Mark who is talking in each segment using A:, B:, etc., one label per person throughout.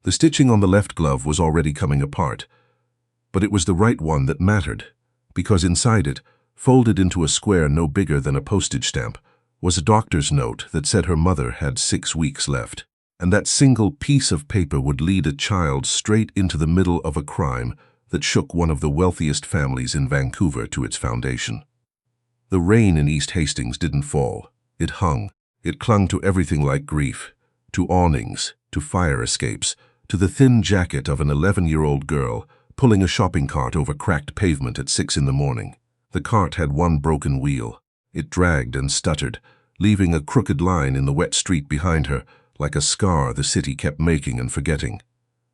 A: The stitching on the left glove was already coming apart, but it was the right one that mattered, because inside it, folded into a square no bigger than a postage stamp, was a doctor's note that said her mother had 6 weeks left. And that single piece of paper would lead a child straight into the middle of a crime that shook one of the wealthiest families in Vancouver to its foundation. The rain in East Hastings didn't fall. It hung. It clung to everything like grief, to awnings, to fire escapes, to the thin jacket of an 11-year-old girl pulling a shopping cart over cracked pavement at 6 in the morning. The cart had one broken wheel. It dragged and stuttered, leaving a crooked line in the wet street behind her, like a scar the city kept making and forgetting.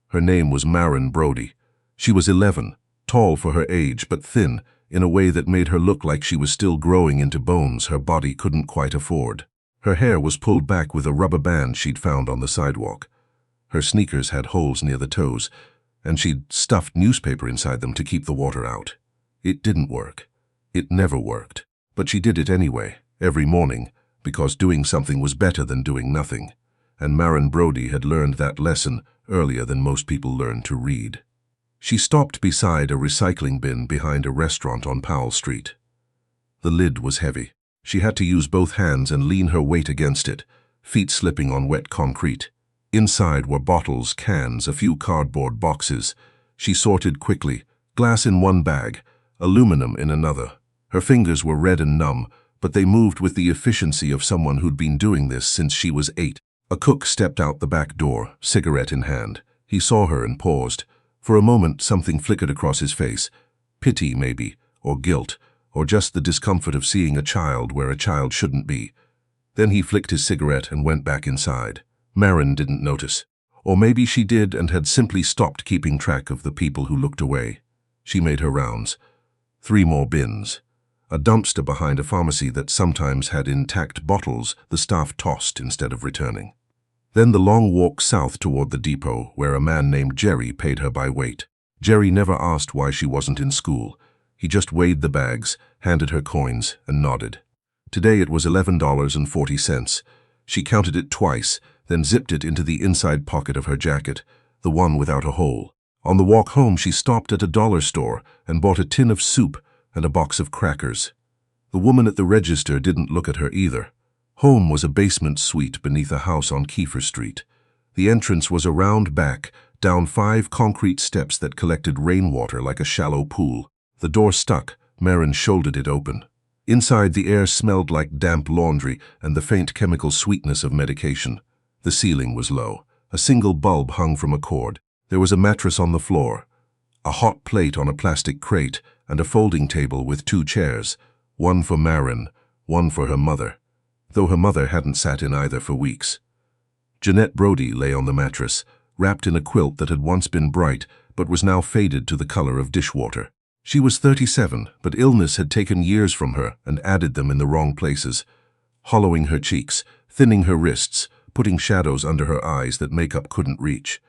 A: Her name was Maren Brody. She was 11, tall for her age but thin, in a way that made her look like she was still growing into bones her body couldn't quite afford. Her hair was pulled back with a rubber band she'd found on the sidewalk. Her sneakers had holes near the toes, and she'd stuffed newspaper inside them to keep the water out. It didn't work. It never worked. But she did it anyway, every morning, because doing something was better than doing nothing. And Maren Brody had learned that lesson earlier than most people learn to read. She stopped beside a recycling bin behind a restaurant on Powell Street. The lid was heavy. She had to use both hands and lean her weight against it, feet slipping on wet concrete. Inside were bottles, cans, a few cardboard boxes. She sorted quickly, glass in one bag, aluminum in another. Her fingers were red and numb, but they moved with the efficiency of someone who'd been doing this since she was 8. A cook stepped out the back door, cigarette in hand. He saw her and paused. For a moment, something flickered across his face. Pity, maybe, or guilt, or just the discomfort of seeing a child where a child shouldn't be. Then he flicked his cigarette and went back inside. Maren didn't notice. Or maybe she did and had simply stopped keeping track of the people who looked away. She made her rounds. 3 more bins. A dumpster behind a pharmacy that sometimes had intact bottles the staff tossed instead of returning. Then the long walk south toward the depot, where a man named Jerry paid her by weight. Jerry never asked why she wasn't in school. He just weighed the bags, handed her coins, and nodded. Today it was $11.40. She counted it twice, then zipped it into the inside pocket of her jacket, the one without a hole. On the walk home, she stopped at a dollar store and bought a tin of soup and a box of crackers. The woman at the register didn't look at her either. Home was a basement suite beneath a house on Kiefer Street. The entrance was a round back, down 5 concrete steps that collected rainwater like a shallow pool. The door stuck. Maren shouldered it open. Inside, the air smelled like damp laundry and the faint chemical sweetness of medication. The ceiling was low. A single bulb hung from a cord. There was a mattress on the floor, a hot plate on a plastic crate, and a folding table with 2 chairs, one for Maren, one for her mother, though her mother hadn't sat in either for weeks. Jeanette Brody lay on the mattress, wrapped in a quilt that had once been bright but was now faded to the color of dishwater. She was 37, but illness had taken years from her and added them in the wrong places, hollowing her cheeks, thinning her wrists, putting shadows under her eyes that makeup couldn't reach.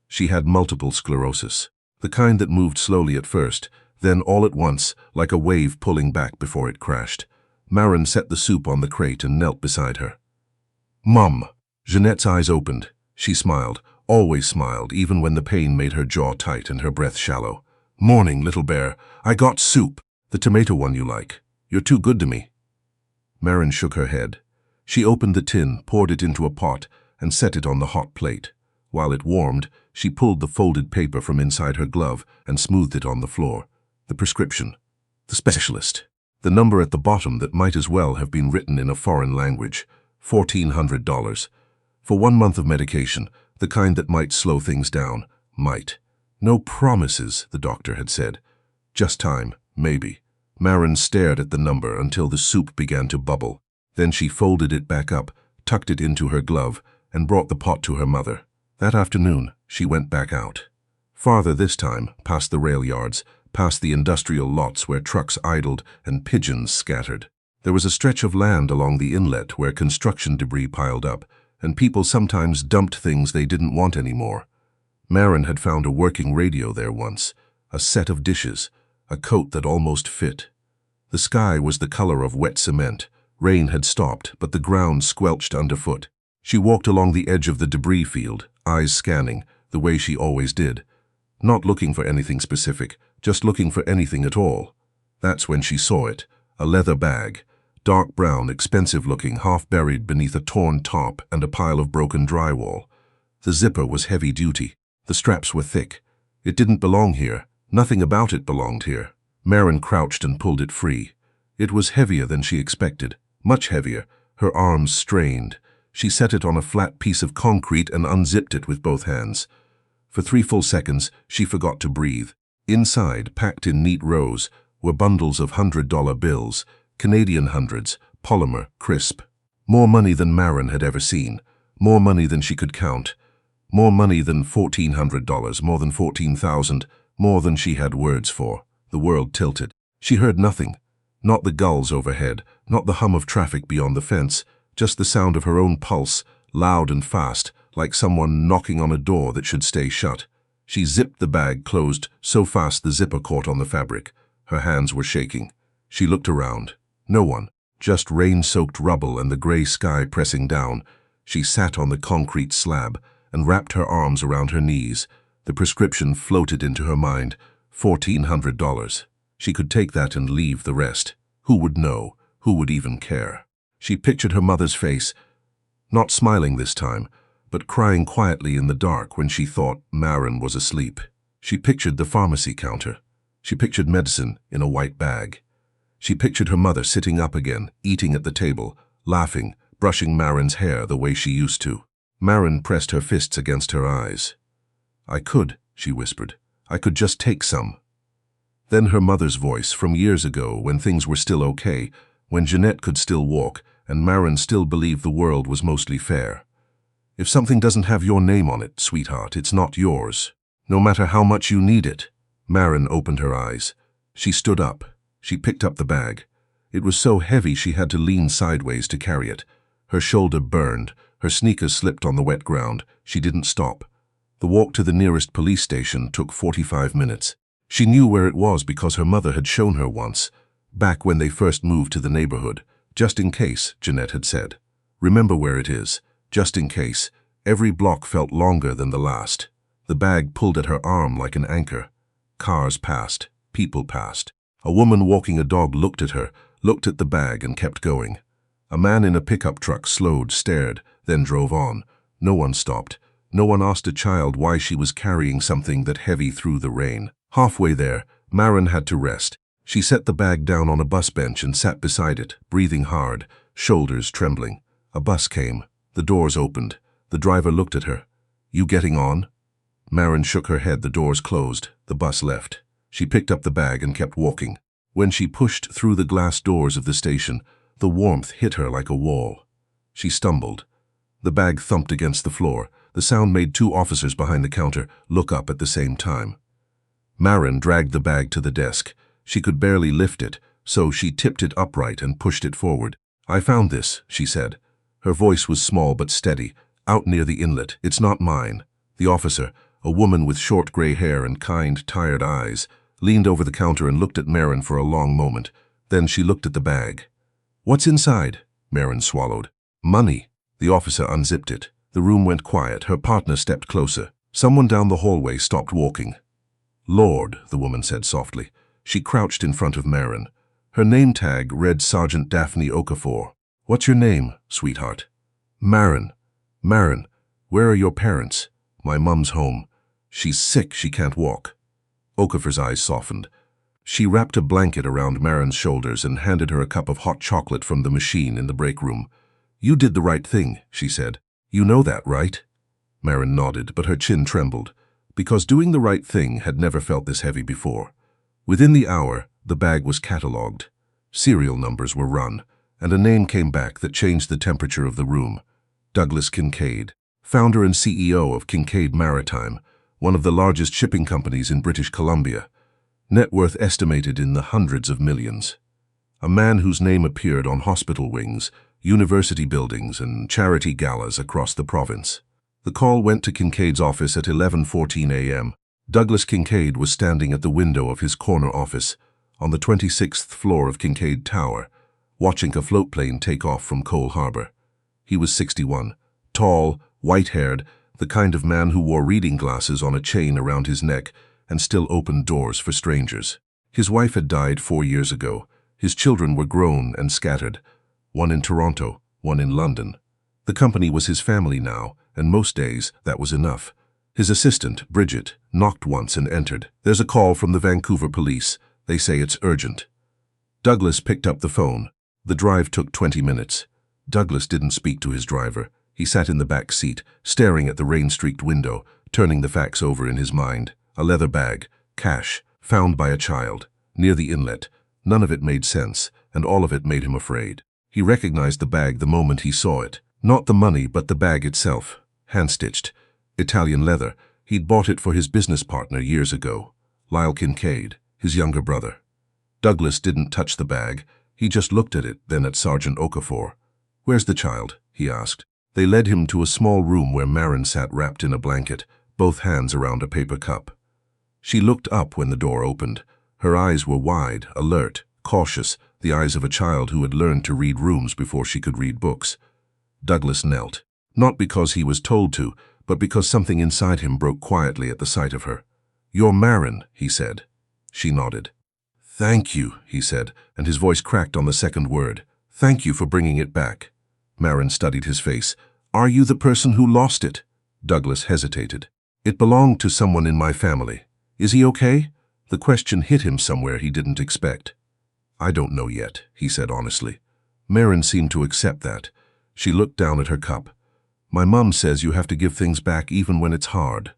A: She had multiple sclerosis, the kind that moved slowly at first, then all at once, like a wave pulling back before it crashed. Maren set the soup on the crate and knelt beside her. "Mum." Jeanette's eyes opened. She smiled, always smiled, even when the pain made her jaw tight and her breath shallow. "Morning, little bear. I got soup. The tomato one you like. You're too good to me." Maren shook her head. She opened the tin, poured it into a pot, and set it on the hot plate. While it warmed, she pulled the folded paper from inside her glove and smoothed it on the floor. The prescription. The specialist. The number at the bottom that might as well have been written in a foreign language. $1,400. For 1 month of medication, the kind that might slow things down. Might. No promises, the doctor had said. Just time, maybe. Maren stared at the number until the soup began to bubble. Then she folded it back up, tucked it into her glove, and brought the pot to her mother. That afternoon, she went back out. Farther this time, past the rail yards, past the industrial lots where trucks idled and pigeons scattered. There was a stretch of land along the inlet where construction debris piled up, and people sometimes dumped things they didn't want anymore. Maren had found a working radio there once, a set of dishes, a coat that almost fit. The sky was the color of wet cement. Rain had stopped, but the ground squelched underfoot. She walked along the edge of the debris field, eyes scanning, the way she always did. Not looking for anything specific, just looking for anything at all. That's when she saw it, a leather bag, dark brown, expensive-looking, half-buried beneath a torn top and a pile of broken drywall. The zipper was heavy-duty. The straps were thick. It didn't belong here. Nothing about it belonged here. Maren crouched and pulled it free. It was heavier than she expected, much heavier. Her arms strained. She set it on a flat piece of concrete and unzipped it with both hands. For 3 full seconds, she forgot to breathe. Inside, packed in neat rows, were bundles of $100 bills, Canadian hundreds, polymer, crisp. More money than Maren had ever seen. More money than she could count. More money than $1,400, more than $14,000, more than she had words for. The world tilted. She heard nothing. Not the gulls overhead, not the hum of traffic beyond the fence, just the sound of her own pulse, loud and fast, like someone knocking on a door that should stay shut. She zipped the bag closed so fast the zipper caught on the fabric. Her hands were shaking. She looked around. No one. Just rain-soaked rubble and the gray sky pressing down. She sat on the concrete slab and wrapped her arms around her knees. The prescription floated into her mind. $1,400. She could take that and leave the rest. Who would know? Who would even care? She pictured her mother's face, not smiling this time, but crying quietly in the dark when she thought Maren was asleep. She pictured the pharmacy counter. She pictured medicine in a white bag. She pictured her mother sitting up again, eating at the table, laughing, brushing Maren's hair the way she used to. Maren pressed her fists against her eyes. "I could," she whispered. "I could just take some." Then her mother's voice from years ago, when things were still okay, when Jeanette could still walk, and Maren still believed the world was mostly fair. "If something doesn't have your name on it, sweetheart, it's not yours. No matter how much you need it." Maren opened her eyes. She stood up. She picked up the bag. It was so heavy she had to lean sideways to carry it. Her shoulder burned. Her sneakers slipped on the wet ground. She didn't stop. The walk to the nearest police station took 45 minutes. She knew where it was because her mother had shown her once, back when they first moved to the neighborhood. "Just in case," Jeanette had said. "Remember where it is. Just in case." Every block felt longer than the last. The bag pulled at her arm like an anchor. Cars passed. People passed. A woman walking a dog looked at her, looked at the bag and kept going. A man in a pickup truck slowed, stared, then drove on. No one stopped. No one asked a child why she was carrying something that heavy through the rain. Halfway there, Maren had to rest. She set the bag down on a bus bench and sat beside it, breathing hard, shoulders trembling. A bus came. The doors opened. The driver looked at her. "You getting on?" Maren shook her head. The doors closed. The bus left. She picked up the bag and kept walking. When she pushed through the glass doors of the station, the warmth hit her like a wall. She stumbled. The bag thumped against the floor. The sound made 2 officers behind the counter look up at the same time. Maren dragged the bag to the desk. She could barely lift it, so she tipped it upright and pushed it forward. "I found this," she said. Her voice was small but steady. "Out near the inlet. It's not mine." The officer, a woman with short gray hair and kind, tired eyes, leaned over the counter and looked at Maren for a long moment. Then she looked at the bag. "What's inside?" Maren swallowed. "Money." The officer unzipped it. The room went quiet. Her partner stepped closer. Someone down the hallway stopped walking. "Lord," the woman said softly. She crouched in front of Maren. Her name tag read Sergeant Daphne Okafor. "What's your name, sweetheart?" "Maren." "Maren, where are your parents?" "My mum's home. She's sick, she can't walk." Okafor's eyes softened. She wrapped a blanket around Maren's shoulders and handed her a cup of hot chocolate from the machine in the break room. "You did the right thing," she said. "You know that, right?" Maren nodded, but her chin trembled, because doing the right thing had never felt this heavy before. Within the hour, the bag was catalogued. Serial numbers were run, and a name came back that changed the temperature of the room. Douglas Kincaid, founder and CEO of Kincaid Maritime, one of the largest shipping companies in British Columbia. Net worth estimated in the hundreds of millions. A man whose name appeared on hospital wings, university buildings, and charity galas across the province. The call went to Kincaid's office at 11:14 a.m. Douglas Kincaid was standing at the window of his corner office on the 26th floor of Kincaid Tower, watching a float plane take off from Cole Harbor. He was 61, tall, white-haired, the kind of man who wore reading glasses on a chain around his neck and still opened doors for strangers. His wife had died 4 years ago. His children were grown and scattered, one in Toronto, one in London. The company was his family now, and most days that was enough. His assistant, Bridget, knocked once and entered. "There's a call from the Vancouver police. They say it's urgent." Douglas picked up the phone. The drive took 20 minutes. Douglas didn't speak to his driver. He sat in the back seat, staring at the rain-streaked window, turning the facts over in his mind. A leather bag, cash, found by a child, near the inlet. None of it made sense, and all of it made him afraid. He recognized the bag the moment he saw it. Not the money, but the bag itself. Hand-stitched. Italian leather. He'd bought it for his business partner years ago. Lyle Kincaid, his younger brother. Douglas didn't touch the bag. He just looked at it, then at Sergeant Okafor. "Where's the child?" he asked. They led him to a small room where Marin sat wrapped in a blanket, both hands around a paper cup. She looked up when the door opened. Her eyes were wide, alert, cautious, the eyes of a child who had learned to read rooms before she could read books. Douglas knelt, not because he was told to, but because something inside him broke quietly at the sight of her. "You're Marin," he said. She nodded. "Thank you," he said, and his voice cracked on the second word. "Thank you for bringing it back." Marin studied his face. "Are you the person who lost it?" Douglas hesitated. "It belonged to someone in my family. Is he okay?" The question hit him somewhere he didn't expect. "I don't know yet," he said honestly. Marin seemed to accept that. She looked down at her cup. "My mum says you have to give things back even when it's hard."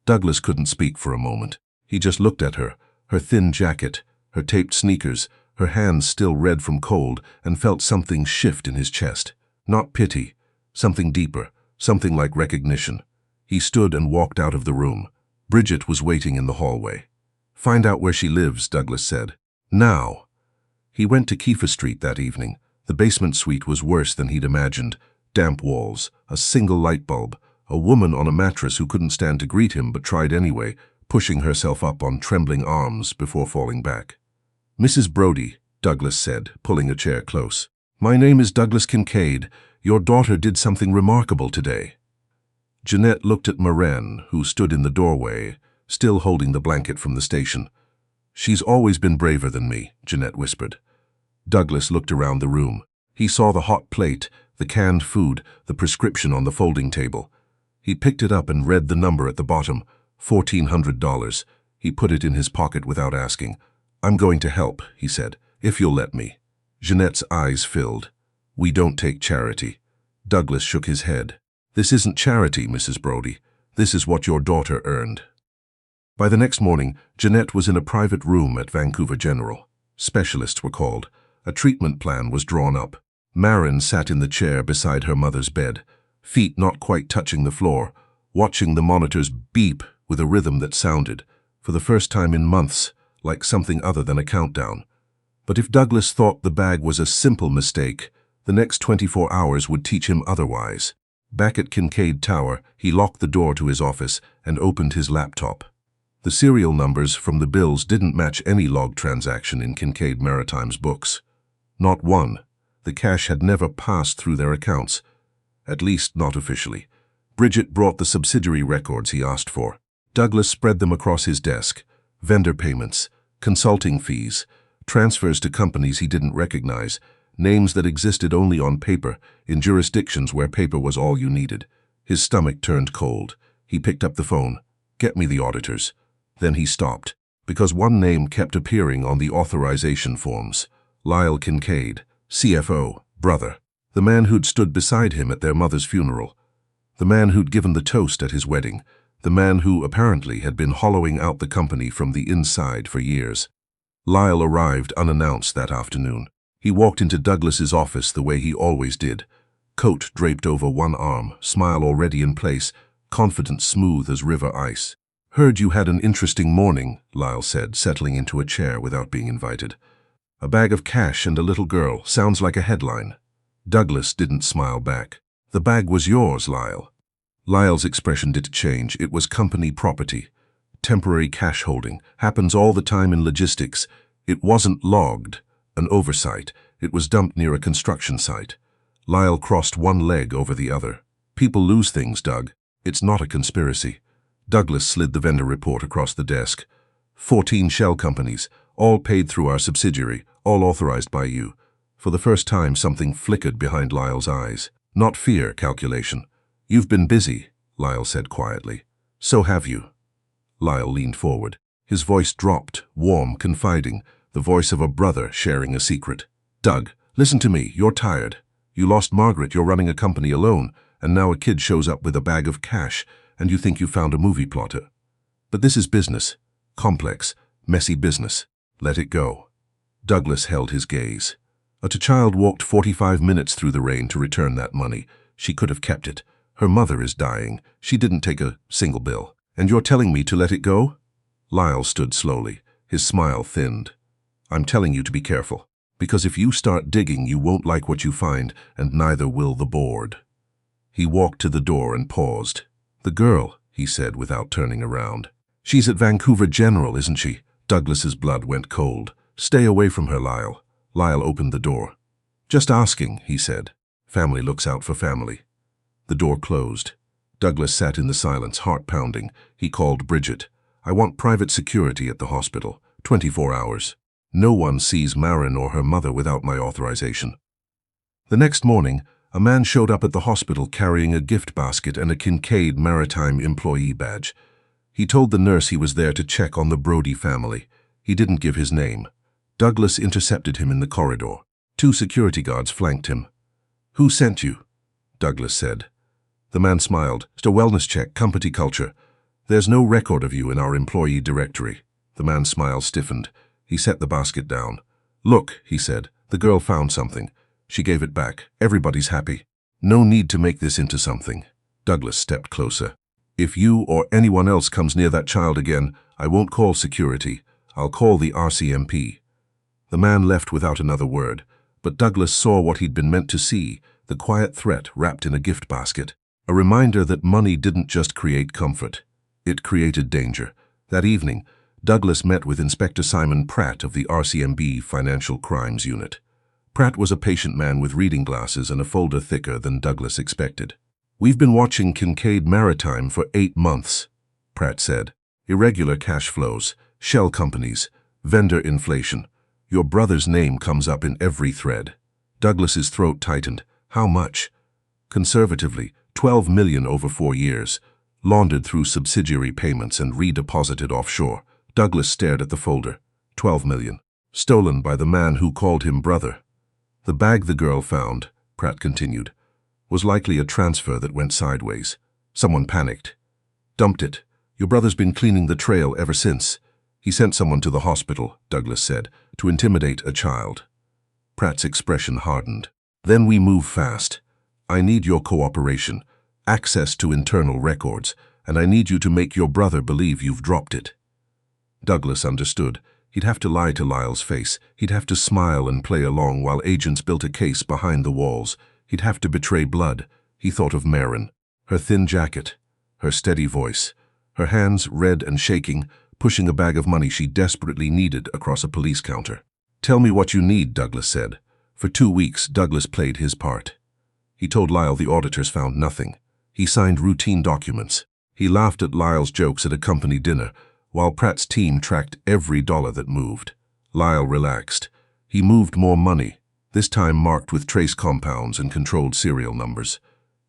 A: Douglas couldn't speak for a moment. He just looked at her, her thin jacket, her taped sneakers, her hands still red from cold, and felt something shift in his chest. Not pity, something deeper, something like recognition. He stood and walked out of the room. Bridget was waiting in the hallway. "Find out where she lives," Douglas said. "Now." He went to Kiefer Street that evening. The basement suite was worse than he'd imagined. Damp walls, a single light bulb, a woman on a mattress who couldn't stand to greet him but tried anyway, pushing herself up on trembling arms before falling back. "Mrs. Brody," Douglas said, pulling a chair close. "My name is Douglas Kincaid. Your daughter did something remarkable today." Jeanette looked at Marin, who stood in the doorway, still holding the blanket from the station. "She's always been braver than me," Jeanette whispered. Douglas looked around the room. He saw the hot plate, the canned food, the prescription on the folding table. He picked it up and read the number at the bottom, $1,400. He put it in his pocket without asking. "I'm going to help," he said, "if you'll let me." Jeanette's eyes filled. "We don't take charity." Douglas shook his head. "This isn't charity, Mrs. Brody. This is what your daughter earned." By the next morning, Jeanette was in a private room at Vancouver General. Specialists were called. A treatment plan was drawn up. Marin sat in the chair beside her mother's bed, feet not quite touching the floor, watching the monitors beep with a rhythm that sounded, for the first time in months, like something other than a countdown. But if Douglas thought the bag was a simple mistake, the next 24 hours would teach him otherwise. Back at Kincaid Tower, he locked the door to his office and opened his laptop. The serial numbers from the bills didn't match any log transaction in Kincaid Maritime's books. Not one. The cash had never passed through their accounts. At least not officially. Bridget brought the subsidiary records he asked for. Douglas spread them across his desk. Vendor payments, consulting fees, transfers to companies he didn't recognize, names that existed only on paper, in jurisdictions where paper was all you needed. His stomach turned cold. He picked up the phone. "Get me the auditors." Then he stopped, because one name kept appearing on the authorization forms. Lyle Kincaid, CFO, brother. The man who'd stood beside him at their mother's funeral. The man who'd given the toast at his wedding. The man who, apparently, had been hollowing out the company from the inside for years. Lyle arrived unannounced that afternoon. He walked into Douglas's office the way he always did. Coat draped over one arm, smile already in place, confidence smooth as river ice. "Heard you had an interesting morning," Lyle said, settling into a chair without being invited. "A bag of cash and a little girl. Sounds like a headline." Douglas didn't smile back. "The bag was yours, Lyle." Lyle's expression didn't change. It was company property. Temporary cash holding. Happens all the time in logistics. It wasn't logged. An oversight. It was dumped near a construction site. Lyle crossed one leg over the other. "People lose things, Doug. It's not a conspiracy. Douglas slid the vendor report across the desk. 14 shell companies, all paid through our subsidiary, all authorized by you. For the first time, something flickered behind Lyle's eyes. Not fear, calculation. You've been busy, Lyle said quietly. So have you. Lyle leaned forward. His voice dropped, warm, confiding, the voice of a brother sharing a secret. Doug, listen to me. You're tired. You lost Margaret, you're running a company alone, and now a kid shows up with a bag of cash, and you think you found a movie plotter. But this is business. Complex, messy business. Let it go. Douglas held his gaze. A child walked 45 minutes through the rain to return that money. She could have kept it. Her mother is dying. She didn't take a single bill. And you're telling me to let it go? Lyle stood slowly. His smile thinned. I'm telling you to be careful. Because if you start digging, you won't like what you find, and neither will the board. He walked to the door and paused. The girl, he said without turning around. She's at Vancouver General, isn't she? Douglas's blood went cold. Stay away from her, Lyle. Lyle opened the door. Just asking, he said. Family looks out for family. The door closed. Douglas sat in the silence, heart pounding. He called Bridget. I want private security at the hospital. 24 hours. No one sees Marin or her mother without my authorization. The next morning, a man showed up at the hospital carrying a gift basket and a Kincaid Maritime employee badge. He told the nurse he was there to check on the Brody family. He didn't give his name. Douglas intercepted him in the corridor. 2 security guards flanked him. Who sent you? Douglas said. The man smiled. It's a wellness check, company culture. There's no record of you in our employee directory. The man's smile stiffened. He set the basket down. Look, he said, the girl found something. She gave it back. Everybody's happy. No need to make this into something. Douglas stepped closer. If you or anyone else comes near that child again, I won't call security. I'll call the RCMP. The man left without another word, but Douglas saw what he'd been meant to see, the quiet threat wrapped in a gift basket. A reminder that money didn't just create comfort. It created danger. That evening, Douglas met with Inspector Simon Pratt of the RCMP Financial Crimes Unit. Pratt was a patient man with reading glasses and a folder thicker than Douglas expected. We've been watching Kincaid Maritime for 8 months, Pratt said. Irregular cash flows, shell companies, vendor inflation. Your brother's name comes up in every thread. Douglas's throat tightened. How much? Conservatively, 12 million over 4 years, laundered through subsidiary payments and redeposited offshore. Douglas stared at the folder. 12 million. Stolen by the man who called him brother. The bag the girl found, Pratt continued, was likely a transfer that went sideways. Someone panicked. Dumped it. Your brother's been cleaning the trail ever since. He sent someone to the hospital, Douglas said, to intimidate a child. Pratt's expression hardened. Then we move fast. I need your cooperation, access to internal records, and I need you to make your brother believe you've dropped it. Douglas understood. He'd have to lie to Lyle's face. He'd have to smile and play along while agents built a case behind the walls. He'd have to betray blood. He thought of Marin, her thin jacket, her steady voice, her hands red and shaking, pushing a bag of money she desperately needed across a police counter. Tell me what you need, Douglas said. For 2 weeks, Douglas played his part. He told Lyle the auditors found nothing. He signed routine documents. He laughed at Lyle's jokes at a company dinner, while Pratt's team tracked every dollar that moved. Lyle relaxed. He moved more money, this time marked with trace compounds and controlled serial numbers.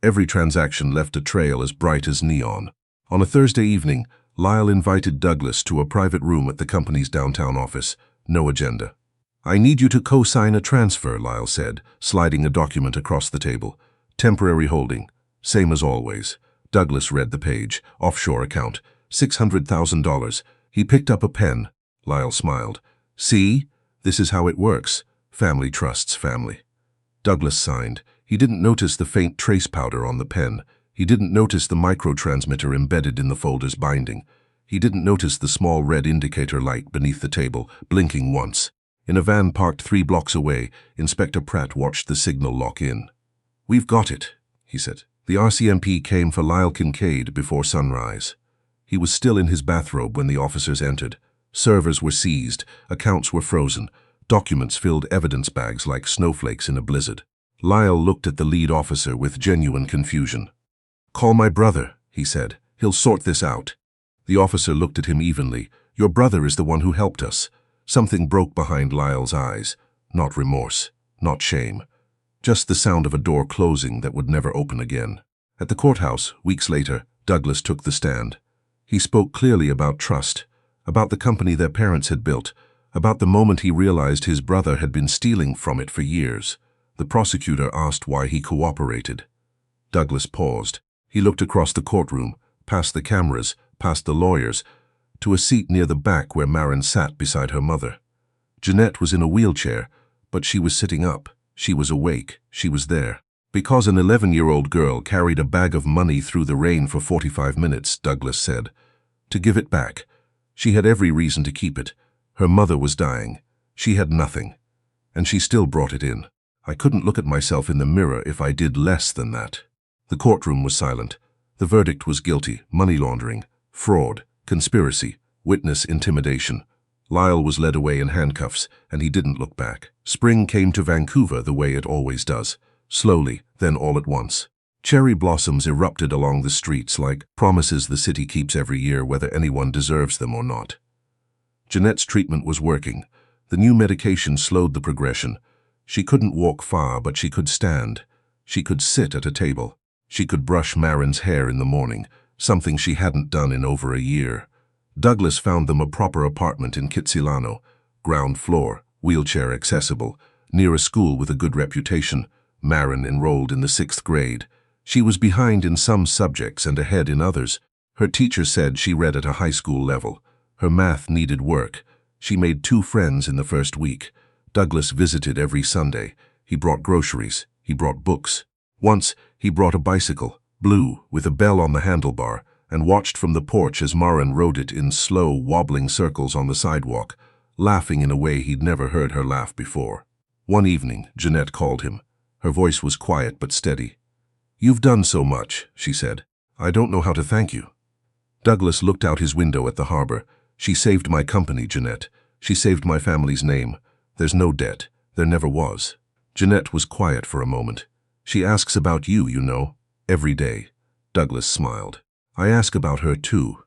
A: Every transaction left a trail as bright as neon. On a Thursday evening, Lyle invited Douglas to a private room at the company's downtown office. No agenda. I need you to co-sign a transfer, Lyle said, sliding a document across the table. Temporary holding. Same as always. Douglas read the page. Offshore account. $600,000. He picked up a pen. Lyle smiled. See? This is how it works. Family trusts family. Douglas signed. He didn't notice the faint trace powder on the pen. He didn't notice the microtransmitter embedded in the folder's binding. He didn't notice the small red indicator light beneath the table, blinking once. In a van parked 3 blocks away, Inspector Pratt watched the signal lock in. We've got it, he said. The RCMP came for Lyle Kincaid before sunrise. He was still in his bathrobe when the officers entered. Servers were seized, accounts were frozen, documents filled evidence bags like snowflakes in a blizzard. Lyle looked at the lead officer with genuine confusion. Call my brother, he said. "He'll sort this out." The officer looked at him evenly. "Your brother is the one who helped us." Something broke behind Lyle's eyes. Not remorse, not shame. Just the sound of a door closing that would never open again. At the courthouse, weeks later, Douglas took the stand. He spoke clearly about trust, about the company their parents had built, about the moment he realized his brother had been stealing from it for years. The prosecutor asked why he cooperated. Douglas paused. He looked across the courtroom, past the cameras, past the lawyers, to a seat near the back where Maren sat beside her mother. Jeanette was in a wheelchair, but she was sitting up. She was awake. She was there. Because an 11-year-old girl carried a bag of money through the rain for 45 minutes, Douglas said. To give it back. She had every reason to keep it. Her mother was dying. She had nothing. And she still brought it in. I couldn't look at myself in the mirror if I did less than that. The courtroom was silent. The verdict was guilty, money laundering, fraud, conspiracy, witness intimidation. Lyle was led away in handcuffs, and he didn't look back. Spring came to Vancouver the way it always does. Slowly, then all at once. Cherry blossoms erupted along the streets like promises the city keeps every year whether anyone deserves them or not. Jeanette's treatment was working. The new medication slowed the progression. She couldn't walk far, but she could stand. She could sit at a table. She could brush Maren's hair in the morning, something she hadn't done in over a year. Douglas found them a proper apartment in Kitsilano, ground floor, wheelchair accessible, near a school with a good reputation. Maren enrolled in the 6th grade. She was behind in some subjects and ahead in others. Her teacher said she read at a high school level. Her math needed work. She made 2 friends in the first week. Douglas visited every Sunday. He brought groceries. He brought books. Once, he brought a bicycle, blue, with a bell on the handlebar, and watched from the porch as Maren rode it in slow, wobbling circles on the sidewalk, laughing in a way he'd never heard her laugh before. One evening, Jeanette called him. Her voice was quiet but steady. "You've done so much," she said. "I don't know how to thank you." Douglas looked out his window at the harbor. "She saved my company, Jeanette. She saved my family's name. There's no debt. There never was." Jeanette was quiet for a moment. "She asks about you, you know, every day." Douglas smiled. "I ask about her too."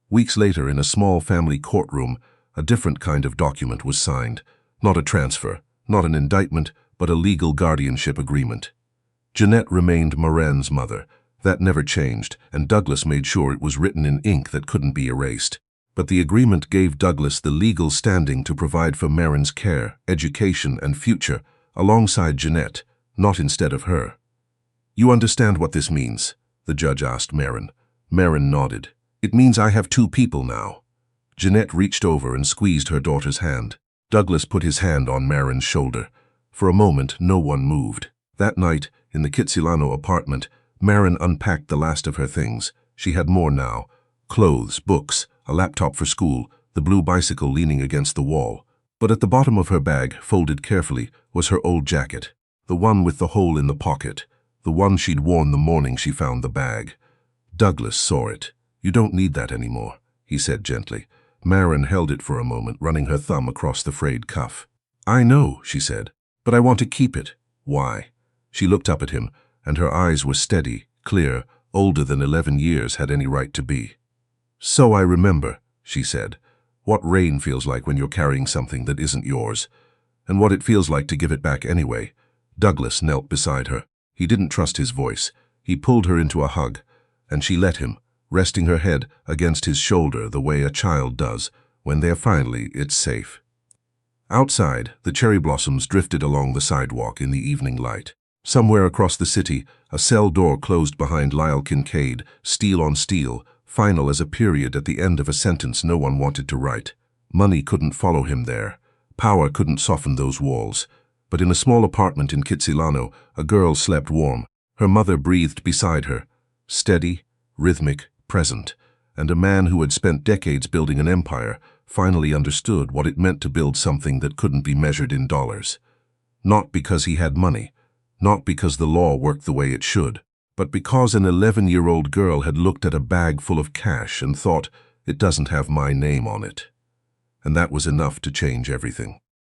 A: Weeks later, in a small family courtroom, a different kind of document was signed. Not a transfer, not an indictment, but a legal guardianship agreement. Jeanette remained Maren's mother. That never changed, and Douglas made sure it was written in ink that couldn't be erased. But the agreement gave Douglas the legal standing to provide for Maren's care, education, and future, alongside Jeanette, not instead of her. "You understand what this means?" the judge asked Maren. Maren nodded. "It means I have 2 people now." Jeanette reached over and squeezed her daughter's hand. Douglas put his hand on Maren's shoulder. For a moment, no one moved. That night, in the Kitsilano apartment, Maren unpacked the last of her things. She had more now. Clothes, books, a laptop for school, the blue bicycle leaning against the wall. But at the bottom of her bag, folded carefully, was her old jacket. The one with the hole in the pocket. The one she'd worn the morning she found the bag. Douglas saw it. "You don't need that anymore," he said gently. Maren held it for a moment, running her thumb across the frayed cuff. "I know," she said, "but I want to keep it." "Why?" She looked up at him, and her eyes were steady, clear, older than 11 years had any right to be. "So I remember," she said, "what rain feels like when you're carrying something that isn't yours, and what it feels like to give it back anyway." Douglas knelt beside her. He didn't trust his voice. He pulled her into a hug, and she let him, resting her head against his shoulder the way a child does when it's safe. Outside, the cherry blossoms drifted along the sidewalk in the evening light. Somewhere across the city, a cell door closed behind Lyle Kincaid, steel on steel, final as a period at the end of a sentence no one wanted to write. Money couldn't follow him there. Power couldn't soften those walls. But in a small apartment in Kitsilano, a girl slept warm. Her mother breathed beside her, steady, rhythmic, present, and a man who had spent decades building an empire finally understood what it meant to build something that couldn't be measured in dollars. Not because he had money, not because the law worked the way it should, but because an 11-year-old girl had looked at a bag full of cash and thought, "It doesn't have my name on it." And that was enough to change everything.